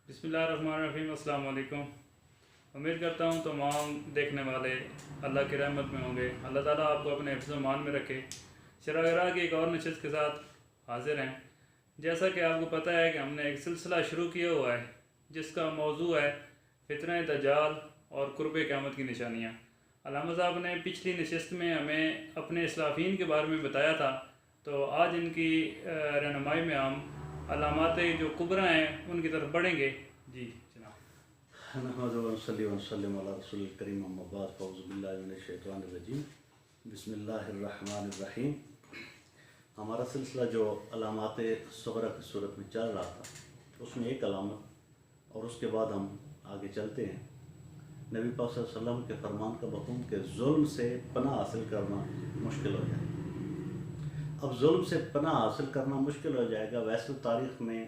بسم اللہ الرحمن الرحیم۔ السلام علیکم۔ امید کرتا ہوں تمام دیکھنے والے اللہ کی رحمت میں ہوں گے۔ اللہ تعالیٰ آپ کو اپنے حفظ و امان میں رکھے۔ شرح کی ایک اور نشست کے ساتھ حاضر ہیں۔ جیسا کہ آپ کو پتہ ہے کہ ہم نے ایک سلسلہ شروع کیا ہوا ہے جس کا موضوع ہے فتنہ دجال اور قرب قیامت کی نشانیاں۔ علامہ صاحب نے پچھلی نشست میں ہمیں اپنے اسلافین کے بارے میں بتایا تھا، تو آج ان کی رہنمائی میں ہم علامات جو کبریٰ ہیں ان کی طرف بڑھیں گے۔ جی جناب۔ نحمد ونصلی ونسلم علی رسول الکریم اما بعد فاعوذ باللہ من الشیطان الرجیم بسم اللہ الرحمن الرحیم۔ ہمارا سلسلہ جو علامات صغریٰ کی صورت میں چل رہا تھا، اس میں ایک علامت اور اس کے بعد ہم آگے چلتے ہیں۔ نبی پاک صلی اللہ علیہ وسلم کے فرمان کا مفہوم کہ ظلم سے پناہ حاصل کرنا مشکل ہو جائے۔ اب ظلم سے پناہ حاصل کرنا مشکل ہو جائے گا۔ ویسے تاریخ میں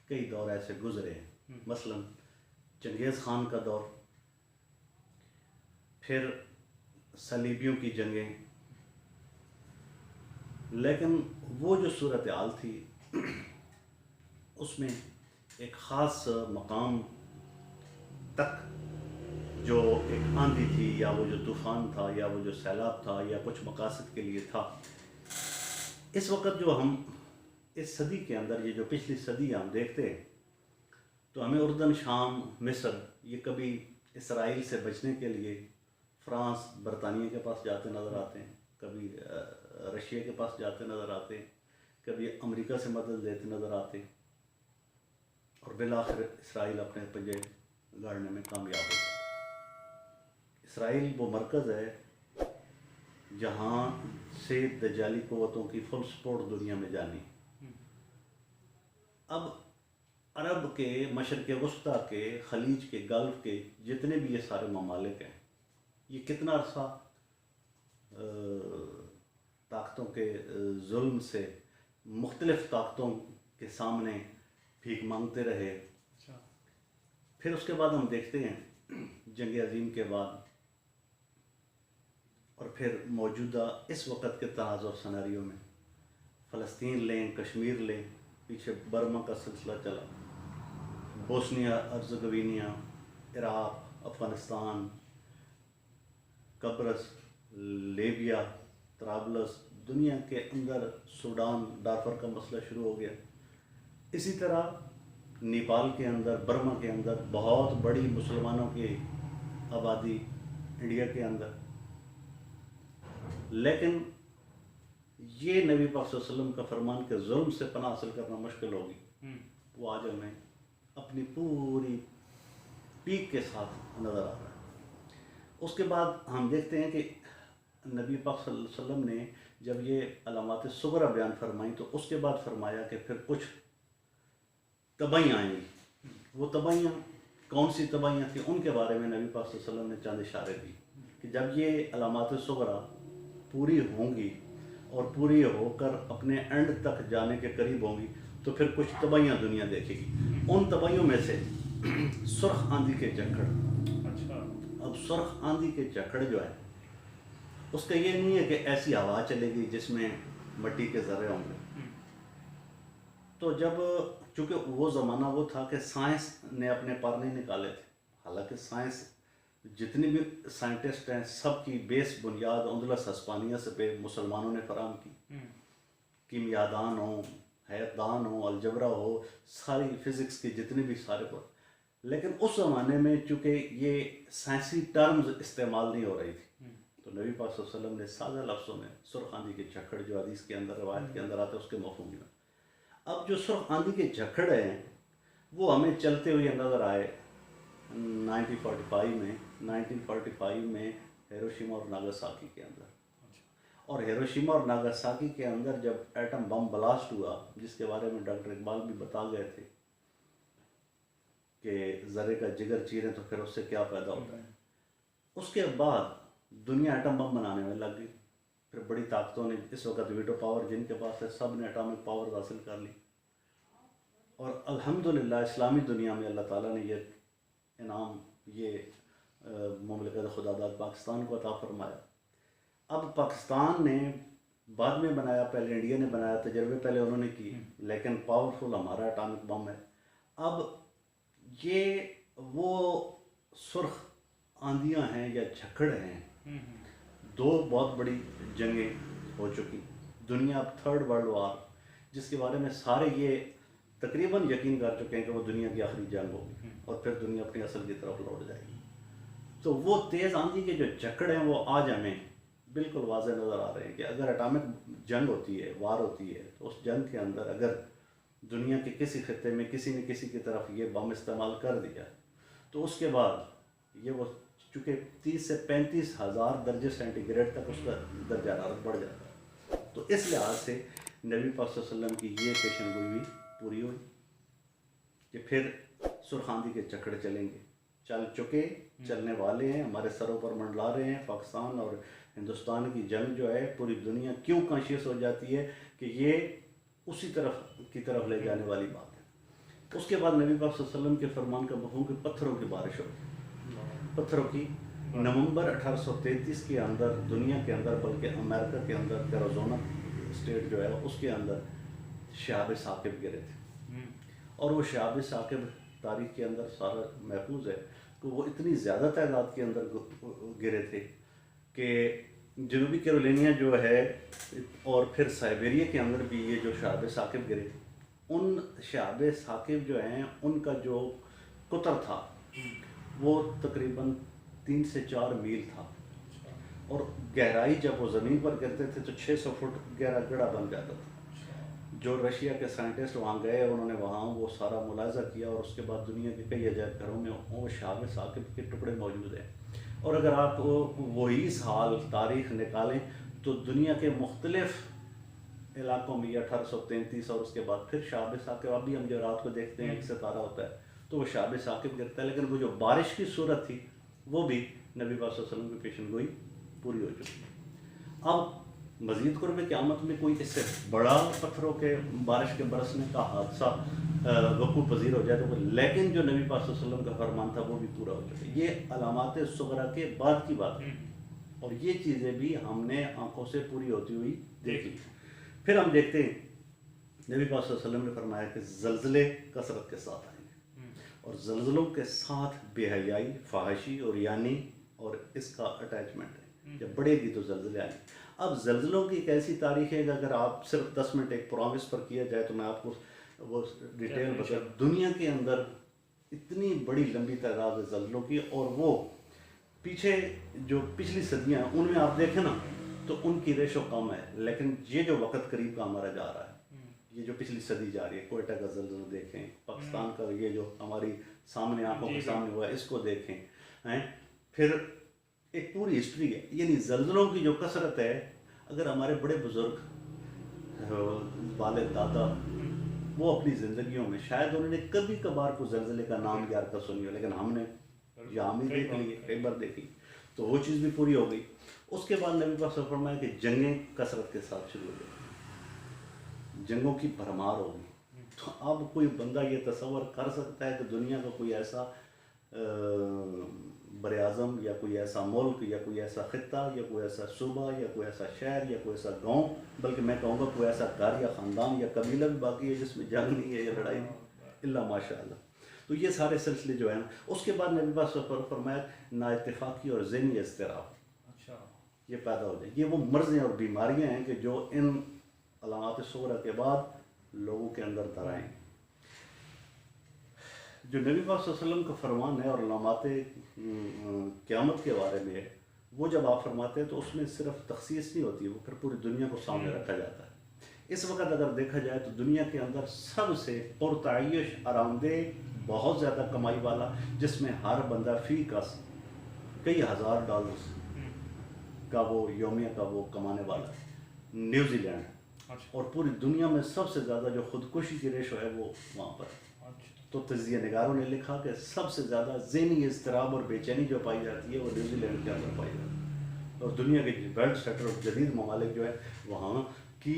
کئی دور ایسے گزرے ہیں، مثلاً چنگیز خان کا دور، پھر صلیبیوں کی جنگیں، لیکن وہ جو صورتحال تھی اس میں ایک خاص مقام تک جو ایک آندھی تھی یا وہ جو طوفان تھا یا وہ جو سیلاب تھا یا کچھ مقاصد کے لیے تھا، اس وقت جو ہم اس صدی کے اندر، یہ جو پچھلی صدی ہم دیکھتے ہیں، تو ہمیں اردن، شام، مصر، یہ کبھی اسرائیل سے بچنے کے لیے فرانس، برطانیہ کے پاس جاتے نظر آتے ہیں، کبھی رشیا کے پاس جاتے نظر آتے ہیں، کبھی امریکہ سے مدد لیتے نظر آتے ہیں، اور بالآخر اسرائیل اپنے پنجے گاڑنے میں کامیاب ہوتا ہے۔ اسرائیل وہ مرکز ہے جہاں سے دجالی قوتوں کی فل سپورٹ دنیا میں جانی۔ اب عرب کے، مشرق وسطیٰ کے، خلیج کے، گلف کے جتنے بھی یہ سارے ممالک ہیں، یہ کتنا عرصہ طاقتوں کے ظلم سے، مختلف طاقتوں کے سامنے بھیک مانگتے رہے۔ پھر اس کے بعد ہم دیکھتے ہیں جنگ عظیم کے بعد، اور پھر موجودہ اس وقت کے تناظر سناریوں میں فلسطین لیں، کشمیر لیں، پیچھے برما کا سلسلہ چلا، بوسنیا ہرزیگوینیا، عراق، افغانستان، قبرص، لیبیا، طرابلس، دنیا کے اندر سوڈان، ڈارفر کا مسئلہ شروع ہو گیا۔ اسی طرح نیپال کے اندر، برما کے اندر بہت بڑی مسلمانوں کی آبادی، انڈیا کے اندر، لیکن یہ نبی پاک صلی اللہ علیہ وسلم کا فرمان کہ ظلم سے پناہ حاصل کرنا مشکل ہوگی، وہ آج ہمیں اپنی پوری پیک کے ساتھ نظر آ رہا ہے۔ اس کے بعد ہم دیکھتے ہیں کہ نبی پاک صلی اللہ علیہ وسلم نے جب یہ علامات صغریٰ بیان فرمائیں تو اس کے بعد فرمایا کہ پھر کچھ تباہیاں آئیں گی۔ وہ تباہیاں کون سی تباہیاں تھیں، ان کے بارے میں نبی پاک صلی اللہ علیہ وسلم نے چند اشارے دی کہ جب یہ علامات صغریٰ پوری ہوں گی اور پوری ہو کر اپنے اینڈ تک جانے کے قریب ہوں گی تو پھر کچھ تباہیاں دنیا دیکھے گی۔ ان تباہیوں میں سے سرخ آندھی کے جھکڑ۔ اب سرخ آندھی کے جھکڑ جو ہے، اس کا یہ نہیں ہے کہ ایسی ہوا چلے گی جس میں مٹی کے ذرے ہوں گے۔ تو جب، چونکہ وہ زمانہ وہ تھا کہ سائنس نے اپنے پر نہیں نکالے تھے، حالانکہ سائنس، جتنی بھی سائنٹسٹ ہیں، سب کی بیس بنیاد اندلس ہسپانیہ سے پہ مسلمانوں نے فراہم کی۔ کیمیادان ہوں، حیات دان ہوں، الجبرا ہو، ساری فزکس کی جتنے بھی سارے پر، لیکن اس زمانے میں چونکہ یہ سائنسی ٹرمز استعمال نہیں ہو رہی تھی، تو نبی پاک صلی اللہ علیہ وسلم نے سادہ لفظوں میں سرخ آندھی کے جھکڑ جو حدیث کے اندر، روایت کے اندر آتا ہے، اس کے مفہوم میں۔ اب جو سرخ آندھی کے جھکڑ ہیں وہ ہمیں چلتے ہوئے نظر آئے 1945 میں ہیروشیما اور ناگاساکی کے اندر۔ اور ہیروشیما اور ناگاساکی کے اندر جب ایٹم بم بلاسٹ ہوا، جس کے بارے میں ڈاکٹر اقبال بھی بتا گئے تھے کہ ذرے کا جگر چیریں تو پھر اس سے کیا پیدا ہوتا ہے، اس کے بعد دنیا ایٹم بم بنانے میں لگ گئی۔ پھر بڑی طاقتوں نے، اس وقت ویٹو پاور جن کے پاس ہے، سب نے اٹامک پاور حاصل کر لی، اور الحمدللہ اسلامی دنیا میں اللہ تعالیٰ نے یہ انعام، یہ مملکت خدا داد پاکستان کو عطا فرمایا۔ اب پاکستان نے بعد میں بنایا، پہلے انڈیا نے بنایا، تجربے پہلے انہوں نے کی، لیکن پاورفل ہمارا اٹامک بم ہے۔ اب یہ وہ سرخ آندیاں ہیں یا جھکڑ ہیں، دو بہت بڑی جنگیں ہو چکی، دنیا اب تھرڈ ورلڈ وار جس کے بارے میں سارے یہ تقریباً یقین کر چکے ہیں کہ وہ دنیا کی آخری جنگ ہوگی اور پھر دنیا اپنی اصل کی طرف لوٹ جائے گی، تو وہ تیز آندھی کے جو جھکڑ ہیں وہ آج ہمیں بالکل واضح نظر آ رہے ہیں کہ اگر اٹامک جنگ ہوتی ہے، وار ہوتی ہے، تو اس جنگ کے اندر اگر دنیا کے کسی خطے میں کسی نے کسی کی طرف یہ بم استعمال کر دیا تو اس کے بعد یہ وہ چونکہ 30 سے 35 ہزار درجے سینٹی گریڈ تک اس کا درجہ حرارت بڑھ جاتا ہے، تو اس لحاظ سے نبی پاک صلی اللہ علیہ وسلم کی یہ پیشن گوئی بھی پوری ہوئی کہ پھر سرخ آندھی کے چکر چلیں گے، چل چکے، چلنے والے ہیں، ہمارے سروں پر منڈلا رہے ہیں۔ پاکستان اور ہندوستان کی جنگ جو ہے پوری دنیا کیوں کانشیس ہو جاتی ہے کہ یہ اسی طرف لے جانے والی بات ہے۔ اس کے بعد نبی پاک صلی اللہ علیہ وسلم کے فرمان کا مفہوم کہ پتھروں کی بارش ہوگی، پتھروں کی۔ نومبر 1833 کے اندر دنیا کے اندر، بلکہ امریکہ کے اندر کیروزونا اسٹیٹ جو ہے اس کے اندر شہاب ثاقب گرے تھے، اور وہ شہاب ثاقب تاریخ کے اندر سارا محفوظ ہے کہ وہ اتنی زیادہ تعداد کے اندر گرے تھے کہ جنوبی کیرولینیا جو ہے اور پھر سائبیریا کے اندر بھی یہ جو شہاب ثاقب گرے، ان شہاب ثاقب جو ہیں ان کا جو قطر تھا وہ تقریباً 3 سے 4 میل تھا، اور گہرائی جب وہ زمین پر گرتے تھے تو 600 فٹ گہرا گڑھا بن جاتا تھا۔ جو رشیا کے سائنٹسٹ وہاں گئے، انہوں نے وہاں وہ سارا ملاحظہ کیا، اور اس کے بعد دنیا کے کئی عجائب گھروں میں وہ شہاب ثاقب کے ٹکڑے موجود ہیں، اور اگر آپ وہی سال تاریخ نکالیں تو دنیا کے مختلف علاقوں میں یہ 1833 اور اس کے بعد پھر شہاب ثاقب، ابھی ہم جو رات کو دیکھتے ہیں ایک ستارہ ہوتا ہے تو وہ شہاب ثاقب گرتا ہے، لیکن وہ جو بارش کی صورت تھی وہ بھی نبی پاک صلی اللہ علیہ وسلم کی پیشن گوئی پوری ہو چکی ہے۔ اب مزید قرب قیامت میں کوئی اس سے بڑا پتھروں کے بارش کے برسنے کا حادثہ وقوع پذیر ہو جائے تو، لیکن جو نبی پاک صلی اللہ علیہ وسلم کا فرمان تھا وہ بھی پورا ہو چکا ہے۔ یہ علامات صغریٰ کے بعد کی بات ہے، اور یہ چیزیں بھی ہم نے آنکھوں سے پوری ہوتی ہوئی دیکھ لی۔ پھر ہم دیکھتے ہیں نبی پاک صلی اللہ علیہ وسلم نے فرمایا کہ زلزلے کثرت کے ساتھ آئیں گے، اور زلزلوں کے ساتھ بے حیائی، فحاشی اور یعنی اور اس کا اٹیچمنٹ ہے، جب بڑھے گی تو زلزلے آئیں گے۔ اب زلزلوں کی ایک ایسی تاریخ ہے کہ اگر آپ صرف 10 منٹ ایک پرومس پر کیا جائے تو میں آپ کو وہ ڈیٹیل بتا، دنیا کے اندر اتنی بڑی لمبی تعداد ہے زلزلوں کی، اور وہ پیچھے جو پچھلی صدیاں ہیں ان میں آپ دیکھیں نا تو ان کی ریشو کم ہے، لیکن یہ جو وقت قریب کا ہمارا جا رہا ہے، یہ جو پچھلی صدی جا رہی ہے، کوئٹہ کا زلزلہ دیکھیں، پاکستان کا یہ جو ہماری سامنے آنکھوں کے سامنے ہوا ہے اس کو دیکھیں، پھر ایک پوری ہسٹری ہے۔ یعنی زلزلوں کی جو کثرت ہے، اگر ہمارے بڑے بزرگ والد دادا وہ اپنی زندگیوں میں شاید انہوں نے کبھی کبھار کو زلزلے کا نام یار کر سنی ہو، لیکن ہم نے یہ عام ہی دیکھ لی، کئی بار دیکھی، تو وہ چیز بھی پوری ہو گئی۔ اس کے بعد نبی پاک صلی اللہ علیہ وسلم نے فرمایا کہ جنگیں کثرت کے ساتھ شروع ہو گئی، جنگوں کی بھرمار ہوگی۔ تو اب کوئی بندہ یہ تصور کر سکتا ہے کہ دنیا کا کوئی ایسا بر اعظم یا کوئی ایسا ملک یا کوئی ایسا خطہ یا کوئی ایسا صوبہ یا کوئی ایسا شہر یا کوئی ایسا گاؤں، بلکہ میں کہوں گا کوئی ایسا گھر یا خاندان یا قبیلہ بھی باقی ہے جس میں جنگ نہیں ہے یا لڑائی نہیں، الا ماشاء اللہ۔ تو یہ سارے سلسلے جو ہیں، اس کے بعد نبی پاک صلی اللہ علیہ وسلم نے فرمایا نا اتفاقی اور ذہنی اضطراب یہ پیدا ہو جائے۔ یہ وہ مرضیں اور بیماریاں ہیں کہ جو ان علامات صغریٰ کے بعد لوگوں کے اندر در آئیں۔ جو نبی پاک صلی اللہ علیہ وسلم کا فرمان ہے اور علامات قیامت کے بارے میں ہے، وہ جب آپ فرماتے ہیں تو اس میں صرف تخصیص نہیں ہوتی، وہ پھر پوری دنیا کو سامنے رکھا جاتا ہے۔ اس وقت اگر دیکھا جائے تو دنیا کے اندر سب سے پرتعیش، آرام دہ، بہت زیادہ کمائی والا، جس میں ہر بندہ فی کس کئی ہزار ڈالرز کا وہ یومیہ کا وہ کمانے والا ہے، نیوزی لینڈ، اور پوری دنیا میں سب سے زیادہ جو خودکشی کی ریشو ہے وہ وہاں پر ہے۔ تو تجزیہ نگاروں نے لکھا کہ سب سے زیادہ ذہنی اضطراب اور بے چینی جو پائی جاتی ہے وہ نیوزی لینڈ کے اندر پائی جاتی ہے، اور دنیا کے ورلڈ سیکٹر اور جدید ممالک جو ہے وہاں کی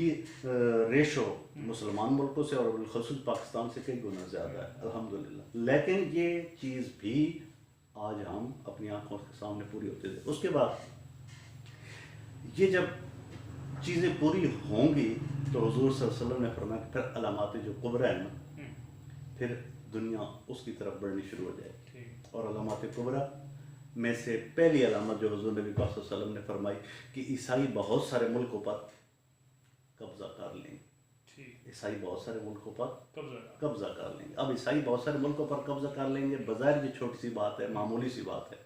ریشو مسلمان ملکوں سے اور بالخصوص پاکستان سے کئی گنا زیادہ ہے الحمدللہ۔ لیکن یہ چیز بھی آج ہم اپنی آنکھوں کے سامنے پوری ہوتی ہے۔ اس کے بعد یہ جب چیزیں پوری ہوں گی تو حضور صلی اللہ علیہ وسلم نے فرمایا کہ پھر علامات جو کبریٰ ہیں نا، پھر دنیا اس کی طرف بڑھنی شروع ہو جائے گی۔ ٹھیک اور علامات کبریٰ میں سے پہلی علامت جو حضور نبی پاک صلی اللہ علیہ وسلم نے فرمائی کہ عیسائی بہت سارے ملکوں پر قبضہ کر لیں گے۔ ٹھیک عیسائی بہت سارے ملکوں پر قبضہ قبضہ کر لیں گے۔ اب عیسائی بہت سارے ملکوں پر قبضہ کر لیں گے، بظاہر یہ چھوٹی سی بات ہے، معمولی سی بات ہے،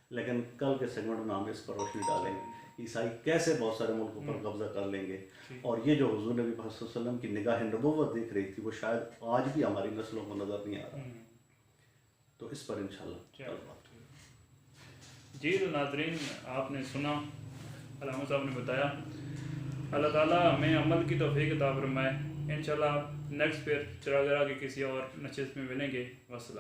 لیکن کل کے سیگمنٹ میں ہم اس پر روشنی ڈالیں گے عیسائی کیسے بہت سارے ملکوں پر قبضہ کر لیں گے۔ اور یہ جو حضور نبی صلی اللہ علیہ وسلم کی نگاہ نبوت دیکھ رہی تھی وہ شاید آج بھی ہماری نسلوں کو نظر نہیں آ رہا، تو اس پر انشاءاللہ کل بات۔ جی تو ناظرین آپ نے سنا، علامہ صاحب نے بتایا، اللہ تعالیٰ ہمیں عمل کی توفیق عطا فرمائے۔ انشاءاللہ نیکسٹ پھر چراغ راہ کی کسی اور نشست میں ملیں گے۔ والسلام۔